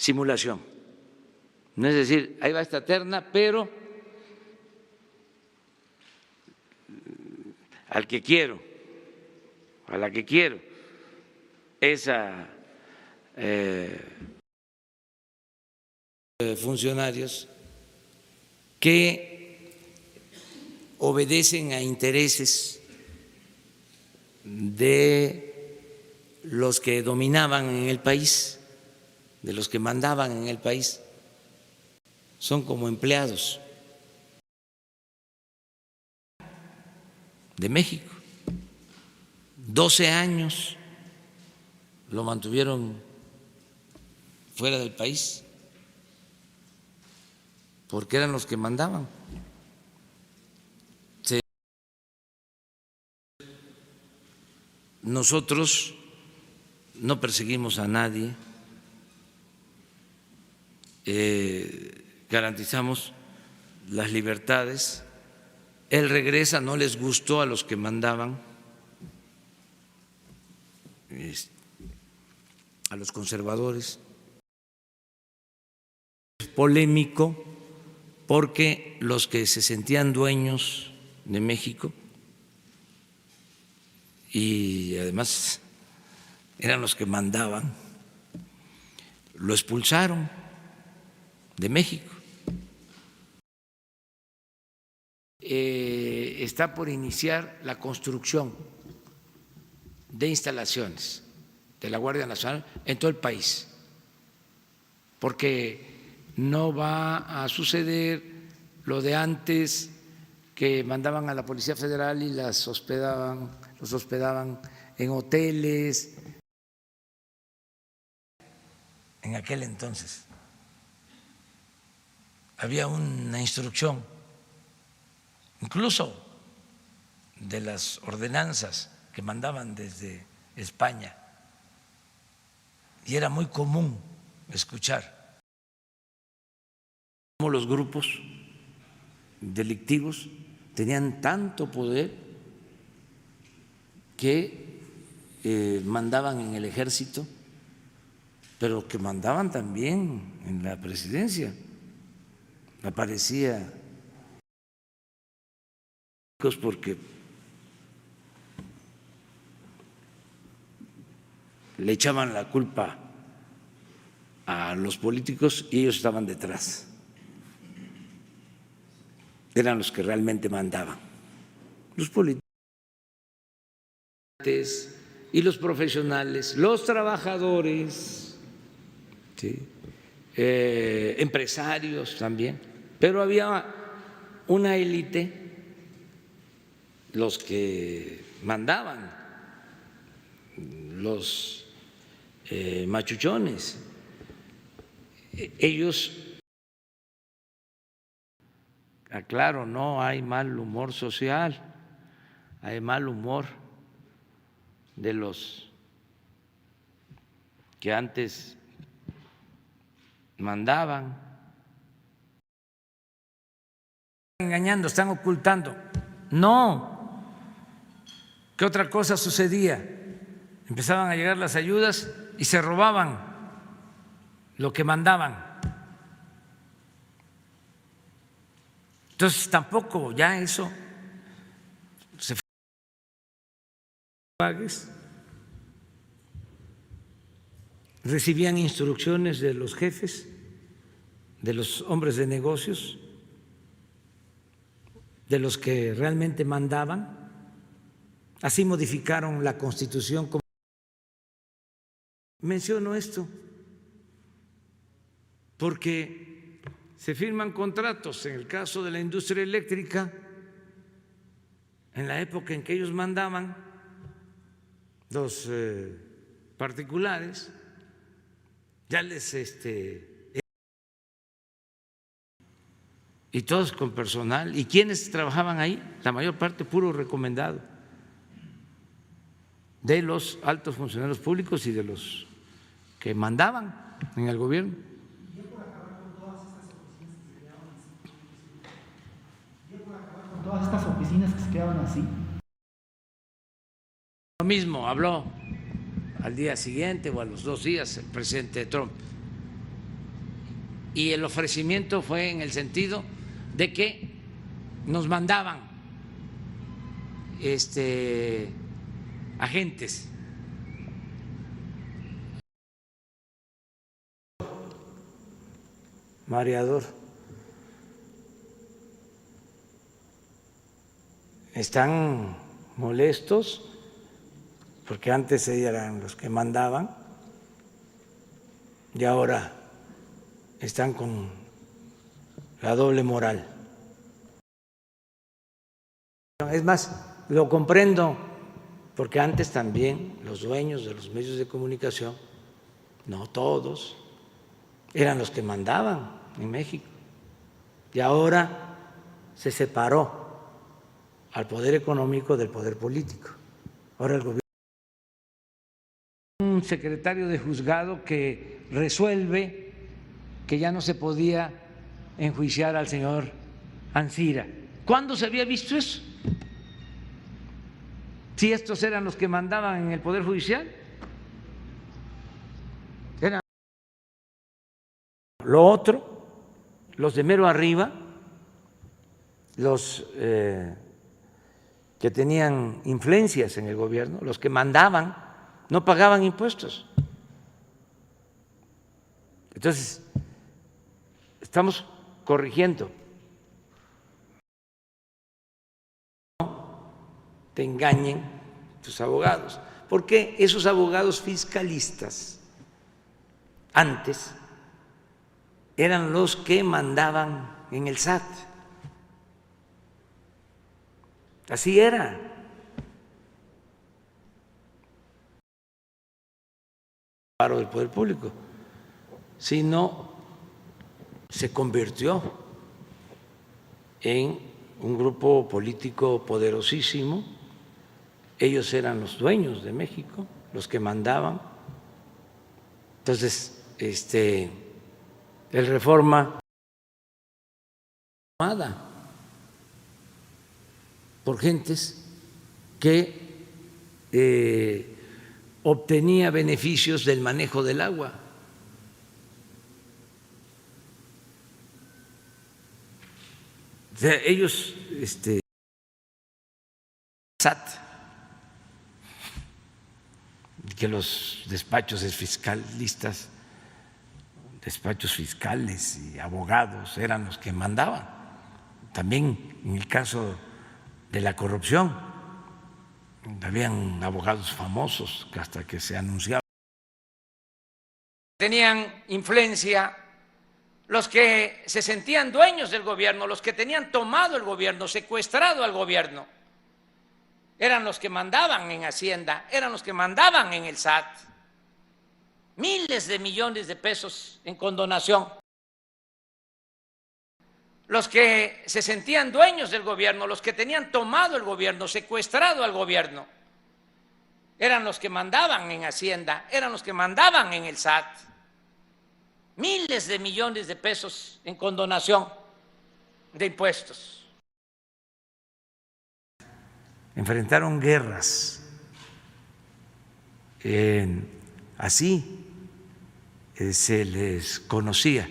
simulación. No es decir, ahí va esta terna, pero al que quiero, a la que quiero, esa funcionarios que obedecen a intereses de los que dominaban en el país, de los que mandaban en el país, son como empleados de México. 12 años lo mantuvieron fuera del país porque eran los que mandaban. Nosotros no perseguimos a nadie, garantizamos las libertades. Él regresa, no les gustó a los que mandaban, a los conservadores. Es polémico porque los que se sentían dueños de México y además eran los que mandaban, lo expulsaron de México. Está por iniciar la construcción de instalaciones de la Guardia Nacional en todo el país, porque no va a suceder lo de antes, que mandaban a la Policía Federal y los hospedaban en hoteles. En aquel entonces había una instrucción, incluso de las ordenanzas que mandaban desde España, y era muy común escuchar cómo los grupos delictivos tenían tanto poder que mandaban en el ejército, pero que mandaban también en la presidencia. Aparecía porque le echaban la culpa a los políticos y ellos estaban detrás. Eran los que realmente mandaban, los políticos y los profesionales, los trabajadores, ¿sí? Empresarios también, pero había una élite, los que mandaban, los machuchones, ellos, aclaro, no hay mal humor social, hay mal humor de los que antes mandaban. Están engañando, están ocultando. No. ¿Qué otra cosa sucedía? Empezaban a llegar las ayudas y se robaban lo que mandaban. Entonces tampoco ya eso se recibían instrucciones de los jefes, de los hombres de negocios, de los que realmente mandaban. Así modificaron la Constitución. Menciono esto porque se firman contratos, en el caso de la industria eléctrica, en la época en que ellos mandaban, los particulares, ya les y todos con personal. ¿Y quiénes trabajaban ahí? La mayor parte puro recomendado de los altos funcionarios públicos y de los que mandaban en el gobierno. Todas estas oficinas que se quedaban así. Lo mismo habló al día siguiente o a los 2 días el presidente Trump. y el ofrecimiento fue en el sentido de que nos mandaban agentes. Mareador. Están molestos porque antes eran los que mandaban y ahora están con la doble moral. Es más, lo comprendo porque antes también los dueños de los medios de comunicación, no todos, eran los que mandaban en México y ahora se separó al poder económico del poder político. Ahora el gobierno, un secretario de juzgado que resuelve que ya no se podía enjuiciar al señor Ancira. ¿Cuándo se había visto eso? Si estos eran los que mandaban en el Poder Judicial. Eran lo otro, los de mero arriba, los que tenían influencias en el gobierno, los que mandaban, no pagaban impuestos. Entonces, estamos corrigiendo. No te engañen tus abogados, porque esos abogados fiscalistas antes eran los que mandaban en el SAT. Así era. Paro del poder público, sino se convirtió en un grupo político poderosísimo. Ellos eran los dueños de México, los que mandaban. Entonces, el Reforma tomada por gentes que obtenía beneficios del manejo del agua. O sea, ellos, SAT, que los despachos fiscalistas, despachos fiscales y abogados eran los que mandaban. También en el caso de la corrupción, habían abogados famosos que hasta que se anunciaba tenían influencia, los que se sentían dueños del gobierno, los que tenían tomado el gobierno, secuestrado al gobierno, eran los que mandaban en Hacienda, eran los que mandaban en el SAT. Miles de millones de pesos en condonación. Los que se sentían dueños del gobierno, los que tenían tomado el gobierno, secuestrado al gobierno, eran los que mandaban en Hacienda, eran los que mandaban en el SAT. Miles de millones de pesos en condonación de impuestos. Enfrentaron guerras. Así se les conocía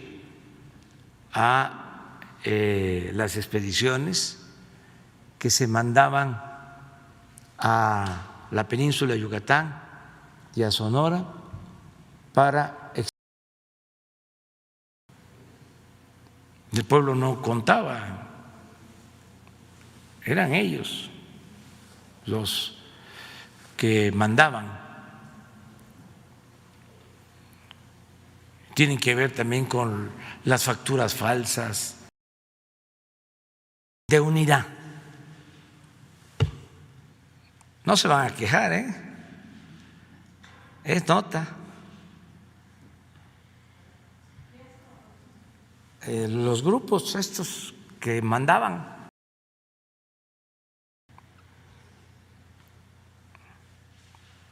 a las expediciones que se mandaban a la península de Yucatán y a Sonora para el pueblo no contaba, eran ellos los que mandaban. Tienen que ver también con las facturas falsas de unidad. No se van a quejar, es nota. Los grupos estos que mandaban.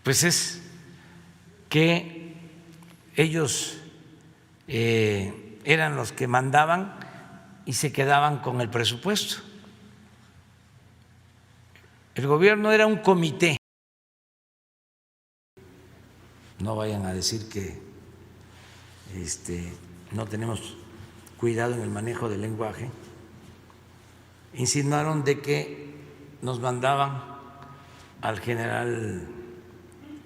Pues es que ellos eran los que mandaban y se quedaban con el presupuesto. El gobierno era un comité. No vayan a decir que no tenemos cuidado en el manejo del lenguaje, insinuaron de que nos mandaban al general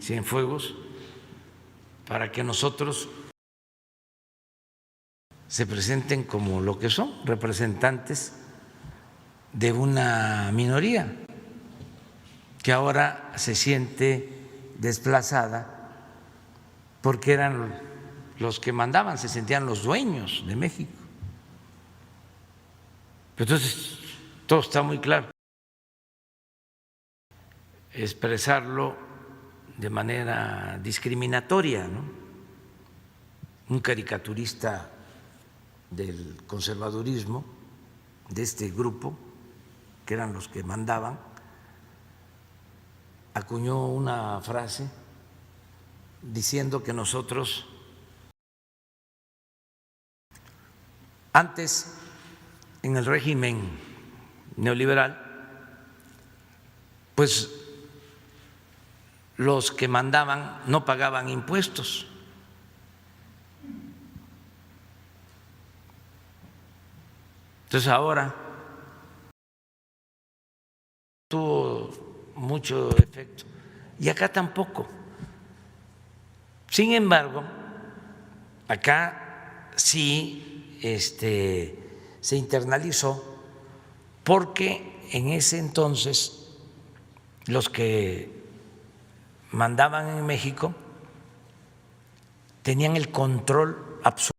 Cienfuegos para que nosotros se presenten como lo que son, representantes de una minoría que ahora se siente desplazada porque eran los que mandaban, se sentían los dueños de México. Entonces, todo está muy claro. Expresarlo de manera discriminatoria, ¿no? Un caricaturista del conservadurismo, de este grupo, que eran los que mandaban, acuñó una frase diciendo que nosotros antes, en el régimen neoliberal, pues los que mandaban no pagaban impuestos. Entonces ahora tuvo mucho efecto y acá tampoco. Sin embargo, acá sí se internalizó porque en ese entonces los que mandaban en México tenían el control absoluto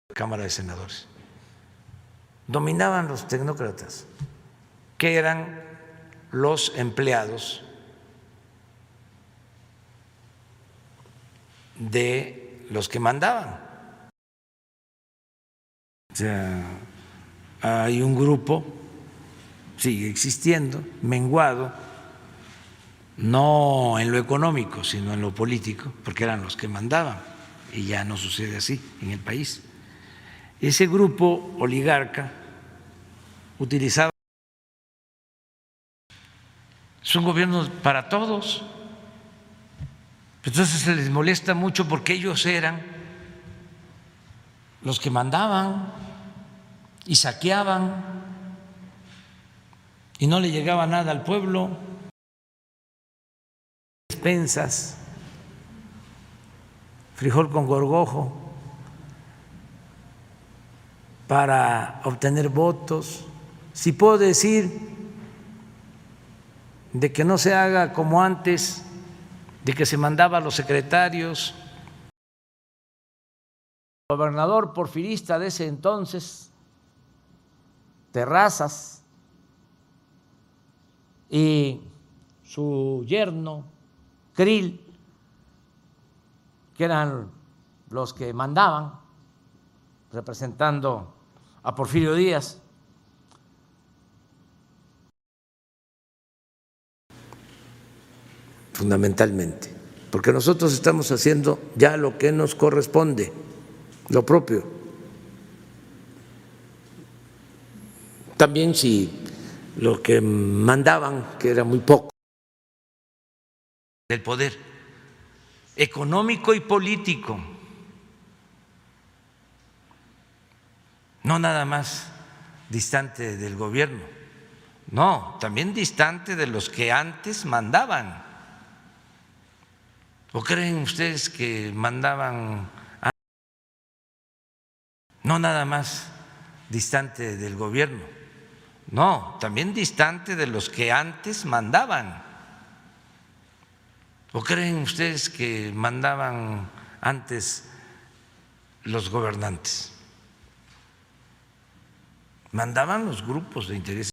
de la Cámara de Senadores. Dominaban los tecnócratas, que eran los empleados de los que mandaban. O sea, hay un grupo, sigue existiendo, menguado, no en lo económico, sino en lo político, porque eran los que mandaban, y ya no sucede así en el país. Ese grupo oligarca utilizaba, es un gobierno para todos, entonces se les molesta mucho porque ellos eran los que mandaban y saqueaban y no le llegaba nada al pueblo. Despensas, frijol con gorgojo para obtener votos. Si puedo decir de que no se haga como antes, de que se mandaba a los secretarios. El gobernador porfirista de ese entonces, Terrazas, y su yerno, Krill, que eran los que mandaban, representando a Porfirio Díaz. Fundamentalmente, porque nosotros estamos haciendo ya lo que nos corresponde, lo propio. También si lo que mandaban, que era muy poco, del poder económico y político, no nada más distante del gobierno, no, también distante de los que antes mandaban. ¿O creen ustedes que mandaban no nada más distante del gobierno? No, también distante de los que antes mandaban. ¿O creen ustedes que mandaban antes los gobernantes? Mandaban los grupos de interés.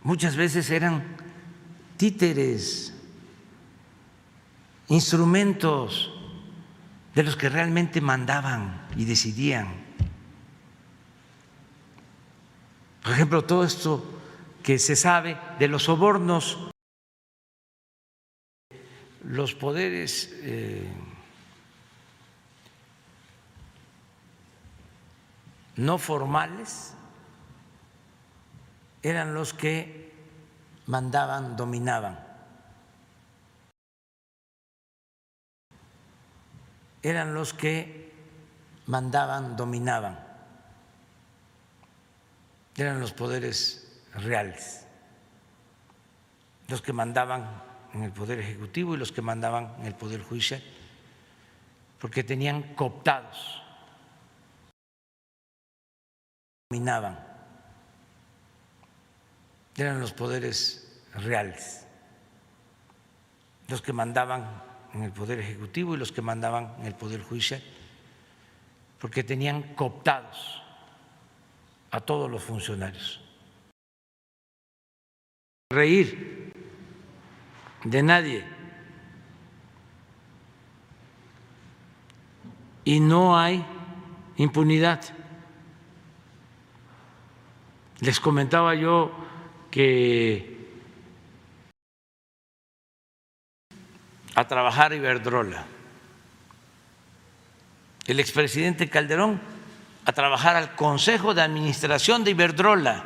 Muchas veces eran títeres, instrumentos de los que realmente mandaban y decidían. Por ejemplo, todo esto que se sabe de los sobornos, los poderes no formales eran los que mandaban, dominaban. eran los que mandaban, dominaban, eran los poderes reales, los que mandaban en el Poder Ejecutivo y los que mandaban en el Poder Judicial, porque tenían cooptados, dominaban, eran los poderes reales, los que mandaban en el Poder Ejecutivo y los que mandaban en el Poder Judicial, porque tenían cooptados a todos los funcionarios. Reír de nadie. Y no hay impunidad. Les comentaba yo que a trabajar Iberdrola, el expresidente Calderón a trabajar al Consejo de Administración de Iberdrola.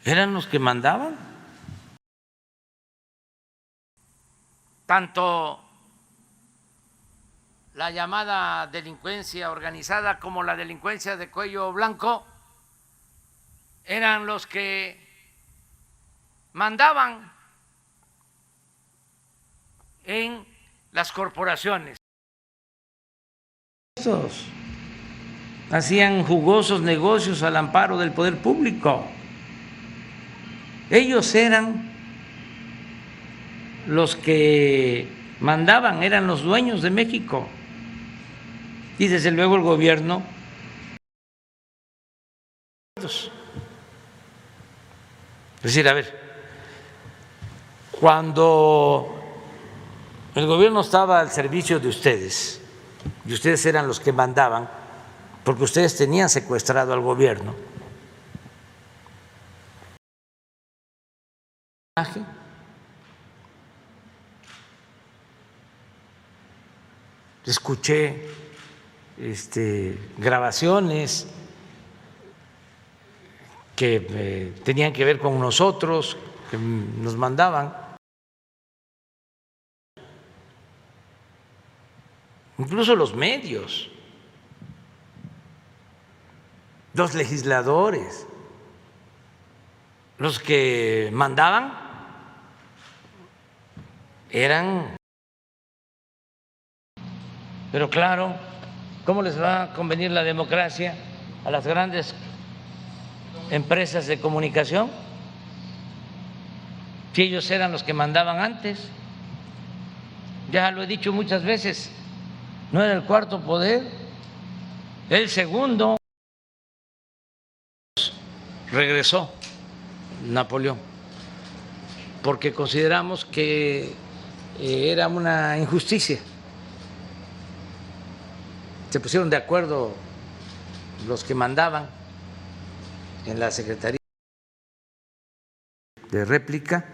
¿Eran los que mandaban? Tanto la llamada delincuencia organizada como la delincuencia de cuello blanco eran los que mandaban en las corporaciones. Esos hacían jugosos negocios al amparo del poder público. Ellos eran los que mandaban, eran los dueños de México. Y desde luego el gobierno. Es decir, a ver, cuando el gobierno estaba al servicio de ustedes y ustedes eran los que mandaban, porque ustedes tenían secuestrado al gobierno, escuché grabaciones que tenían que ver con nosotros, que nos mandaban. Incluso los medios, los legisladores, los que mandaban eran. Pero claro, ¿cómo les va a convenir la democracia a las grandes empresas de comunicación si ellos eran los que mandaban antes? Ya lo he dicho muchas veces, no era el cuarto poder, el segundo. Regresó Napoleón porque consideramos que era una injusticia. Se pusieron de acuerdo los que mandaban en la Secretaría de Réplica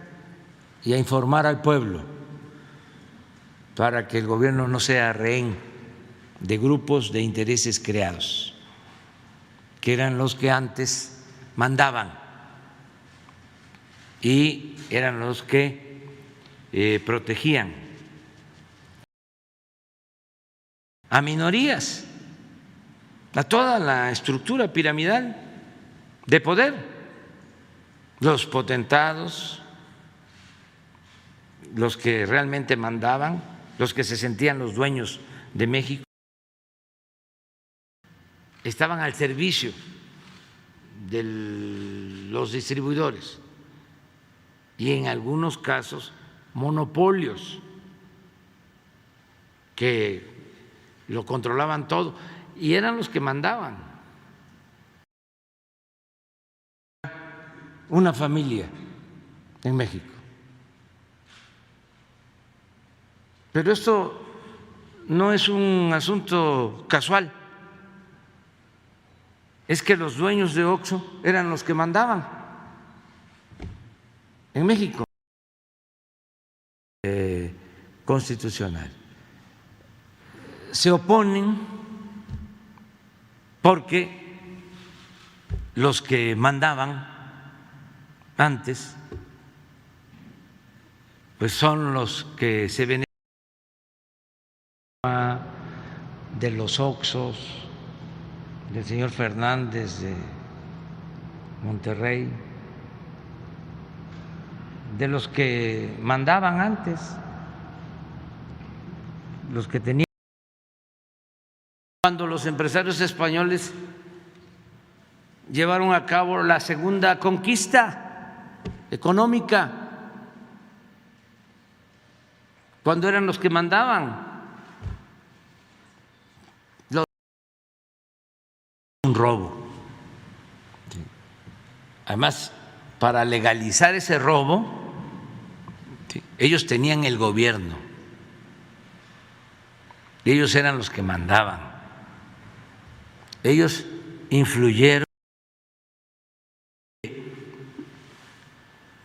y a informar al pueblo para que el gobierno no sea rehén de grupos de intereses creados, que eran los que antes mandaban y eran los que protegían a minorías, a toda la estructura piramidal de poder, los potentados, los que realmente mandaban, los que se sentían los dueños de México, estaban al servicio de los distribuidores y en algunos casos monopolios que lo controlaban todo y eran los que mandaban. Una familia en México. Pero esto no es un asunto casual. Es que los dueños de Oxxo eran los que mandaban en México. Constitucional. Se oponen porque los que mandaban antes pues son los que se benefician de los Oxxos, del señor Fernández de Monterrey, de los que mandaban antes, los que tenían. Cuando los empresarios españoles llevaron a cabo la segunda conquista económica, cuando eran los que mandaban. Un robo. Además, para legalizar ese robo, ellos tenían el gobierno, ellos eran los que mandaban, ellos influyeron.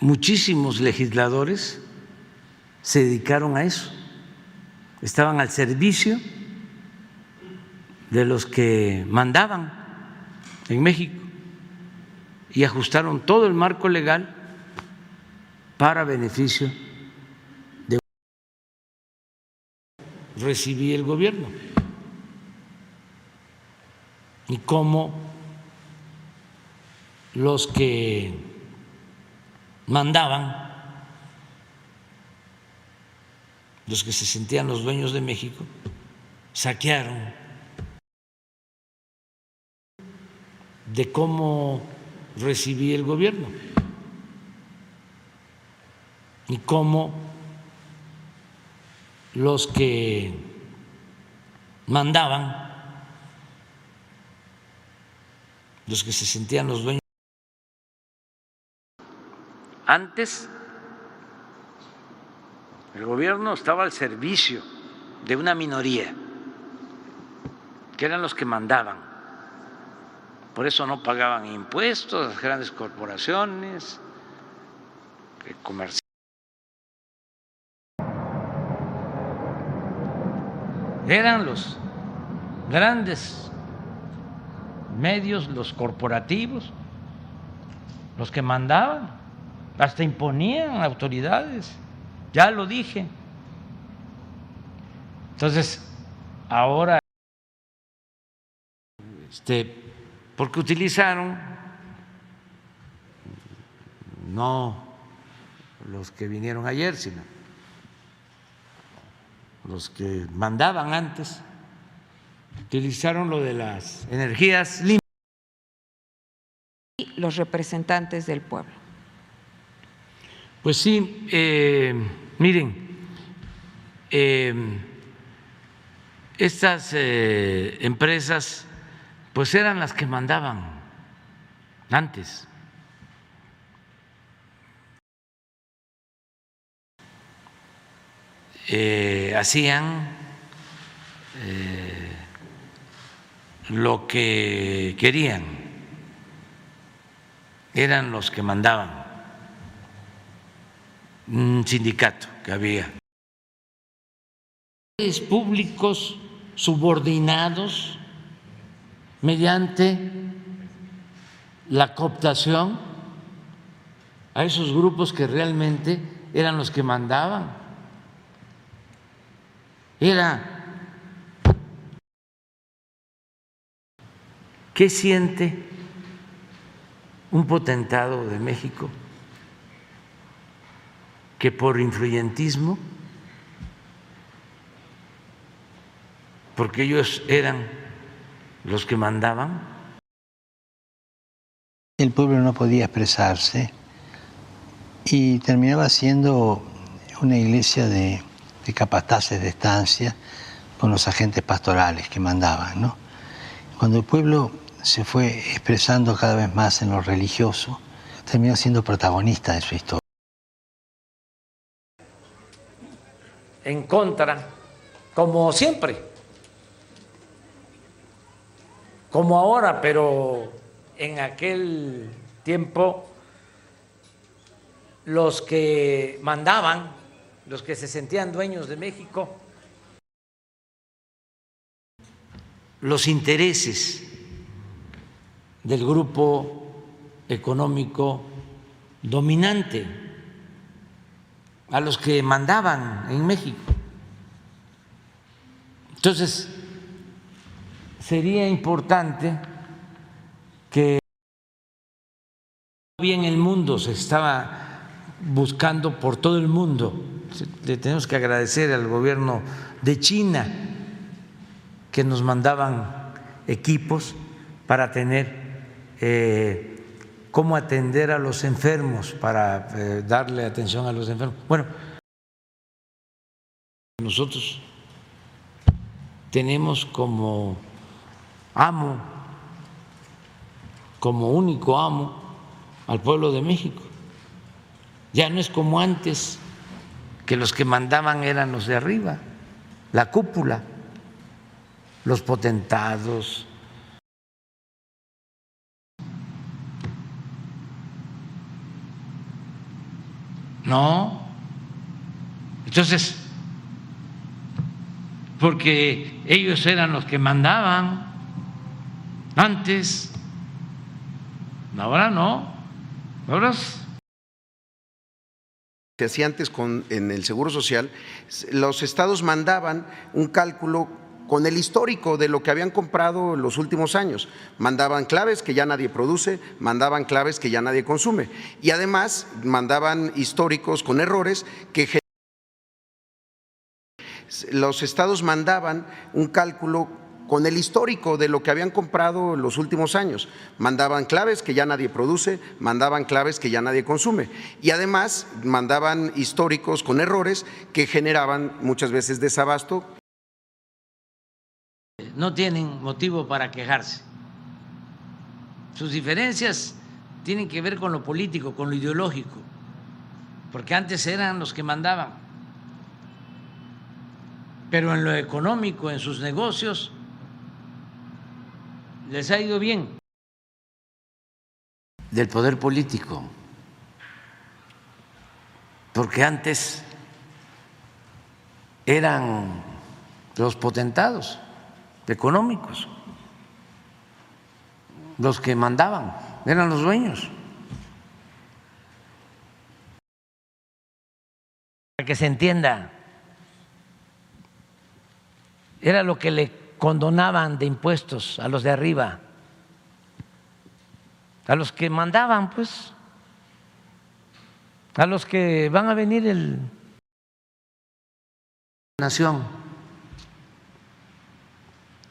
Muchísimos legisladores se dedicaron a eso, estaban al servicio de los que mandaban en México y ajustaron todo el marco legal para beneficio de recibir el gobierno. Y cómo los que mandaban, los que se sentían los dueños de México, saquearon, de cómo recibí el gobierno y cómo los que mandaban, los que se sentían los dueños. Antes el gobierno estaba al servicio de una minoría, que eran los que mandaban. Por eso no pagaban impuestos las grandes corporaciones, comerciales. Eran los grandes medios, los corporativos, los que mandaban, hasta imponían autoridades, ya lo dije. Entonces, ahora porque utilizaron no los que vinieron ayer, sino los que mandaban antes, utilizaron lo de las energías limpias. Y los representantes del pueblo. Pues sí, miren, estas empresas pues eran las que mandaban antes. Hacían lo que querían, eran los que mandaban. Un sindicato que había, públicos subordinados mediante la cooptación a esos grupos que realmente eran los que mandaban. ¿Qué siente un potentado de México que por influyentismo, porque ellos eran los que mandaban? El pueblo no podía expresarse y terminaba siendo una iglesia de capataces de estancia con los agentes pastorales que mandaban, ¿no? Cuando el pueblo se fue expresando cada vez más en lo religioso, terminó siendo protagonista de su historia. En contra, como siempre, como ahora, pero en aquel tiempo los que mandaban, los que se sentían dueños de México, los intereses del grupo económico dominante. a los que mandaban en México. Entonces, sería importante que bien el mundo se estaba buscando por todo el mundo. Le tenemos que agradecer al gobierno de China que nos mandaban equipos para tener cómo atender a los enfermos, para darle atención a los enfermos. Bueno, nosotros tenemos como amo, como único amo, al pueblo de México. Ya no es como antes, que los que mandaban eran los de arriba, la cúpula, los potentados. No. Entonces, porque ellos eran los que mandaban antes, ahora no, ahora se hacía antes en el Seguro Social, los estados mandaban un cálculo con el histórico de lo que habían comprado en los últimos años. Mandaban claves que ya nadie produce, mandaban claves que ya nadie consume y además mandaban históricos con errores que los estados mandaban un cálculo con el histórico de lo que habían comprado en los últimos años. Mandaban claves que ya nadie produce, mandaban claves que ya nadie consume y además mandaban históricos con errores que generaban muchas veces desabasto. No tienen motivo para quejarse. Sus diferencias tienen que ver con lo político, con lo ideológico, porque antes eran los que mandaban, pero en lo económico, en sus negocios, les ha ido bien. Del poder político, porque antes eran los potentados económicos los que mandaban, eran los dueños. Para que se entienda, era lo que le condonaban de impuestos a los de arriba, a los que mandaban, pues, a los que van a venir el nación.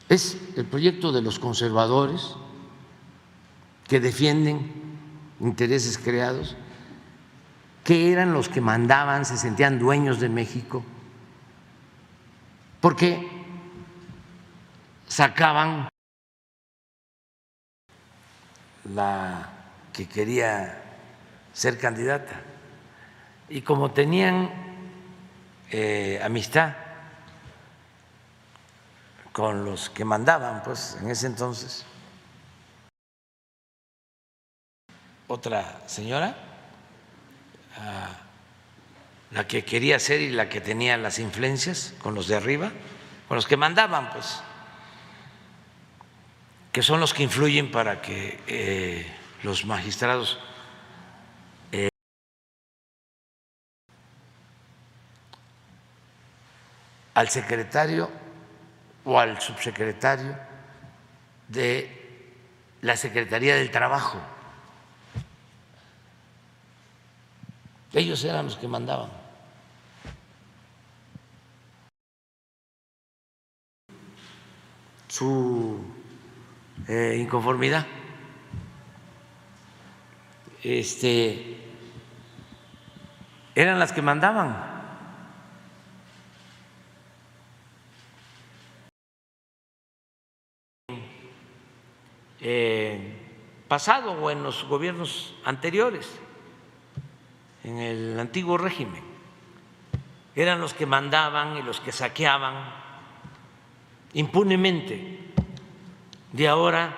Es el proyecto de los conservadores que defienden intereses creados, que eran los que mandaban, se sentían dueños de México, porque sacaban la que quería ser candidata y como tenían amistad con los que mandaban, pues en ese entonces, otra señora, la que quería ser y la que tenía las influencias con los de arriba, con los que mandaban, pues, que son los que influyen para que los magistrados al secretario o al subsecretario de la Secretaría del Trabajo. Ellos eran los que mandaban. Su inconformidad. Eran las que mandaban. Pasado o en los gobiernos anteriores, en el antiguo régimen, eran los que mandaban y los que saqueaban impunemente. De ahora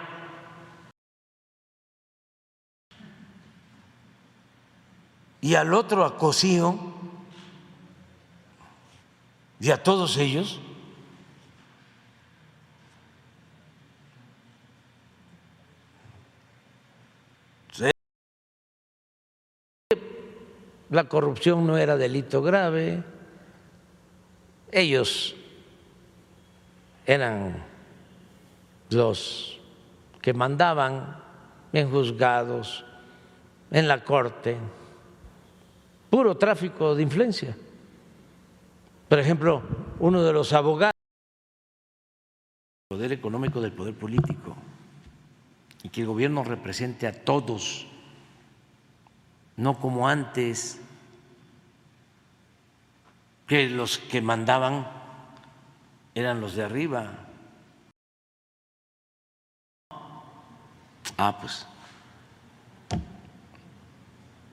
y al otro a Cosío y a todos ellos la corrupción no era delito grave, ellos eran los que mandaban en juzgados, en la corte, puro tráfico de influencia. Por ejemplo, uno de los abogados, el poder económico del poder político, y que el gobierno represente a todos, no como antes, que los que mandaban eran los de arriba. Pues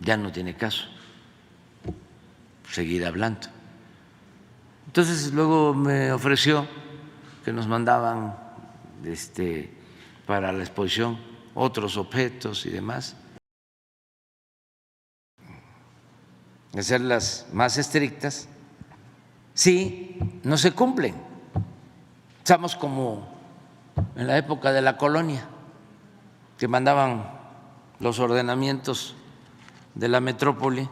ya no tiene caso seguir hablando. Entonces luego me ofreció que nos mandaban para la exposición otros objetos y demás, hacerlas más estrictas. Sí, no se cumplen. Estamos como en la época de la colonia, que mandaban los ordenamientos de la metrópoli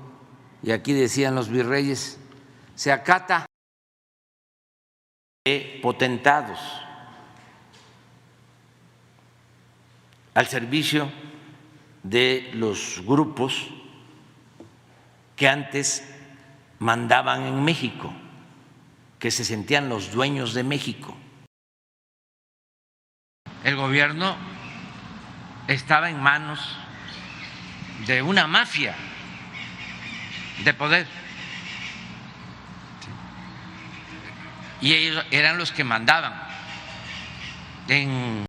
y aquí decían los virreyes, se acata de potentados al servicio de los grupos que antes mandaban en México, que se sentían los dueños de México. El gobierno estaba en manos de una mafia de poder y ellos eran los que mandaban en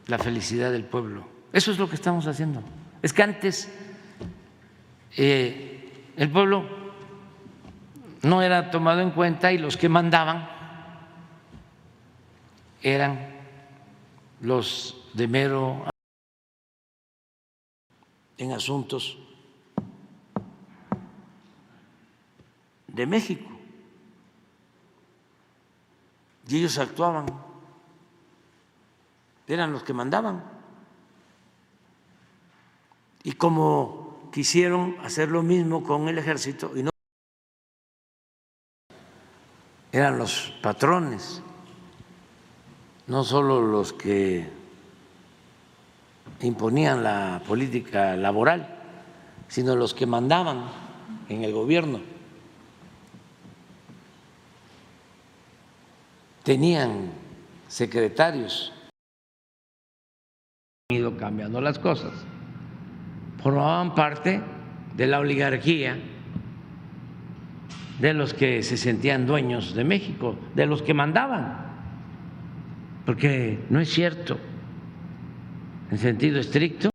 la felicidad del pueblo. Eso es lo que estamos haciendo. Es que antes el pueblo no era tomado en cuenta y los que mandaban eran los de mero en asuntos de México y ellos actuaban, eran los que mandaban. Y como quisieron hacer lo mismo con el ejército y no eran los patrones, no solo los que imponían la política laboral, sino los que mandaban en el gobierno. Tenían secretarios. Han ido cambiando las cosas. Formaban parte de la oligarquía, de los que se sentían dueños de México, de los que mandaban. Porque no es cierto, en sentido estricto,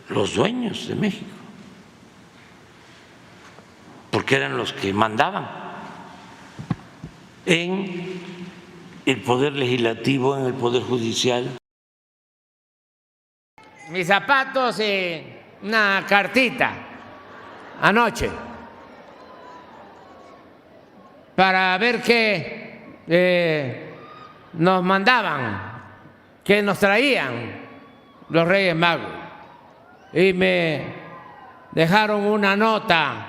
los dueños de México, porque eran los que mandaban en el poder legislativo, en el poder judicial. Mis zapatos, una cartita anoche para ver qué nos mandaban, qué nos traían los Reyes Magos. Y me dejaron una nota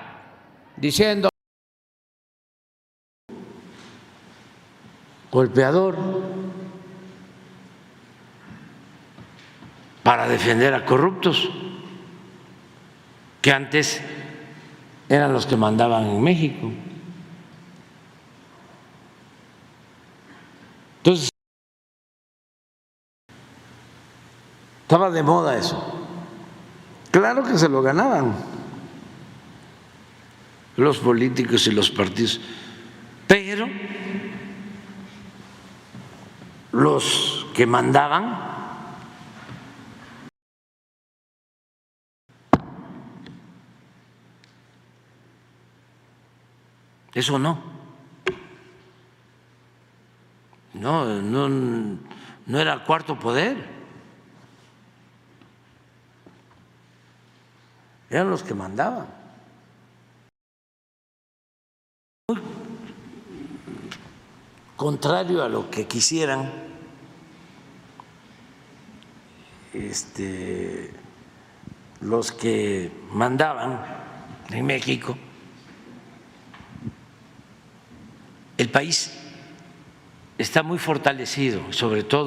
diciendo Golpeador, para defender a corruptos que antes eran los que mandaban en México. Entonces, estaba de moda eso. Claro que se lo ganaban los políticos y los partidos, pero los que mandaban eso no era cuarto poder. Eran los que mandaban. contrario a lo que quisieran los que mandaban en México, el país está muy fortalecido, sobre todo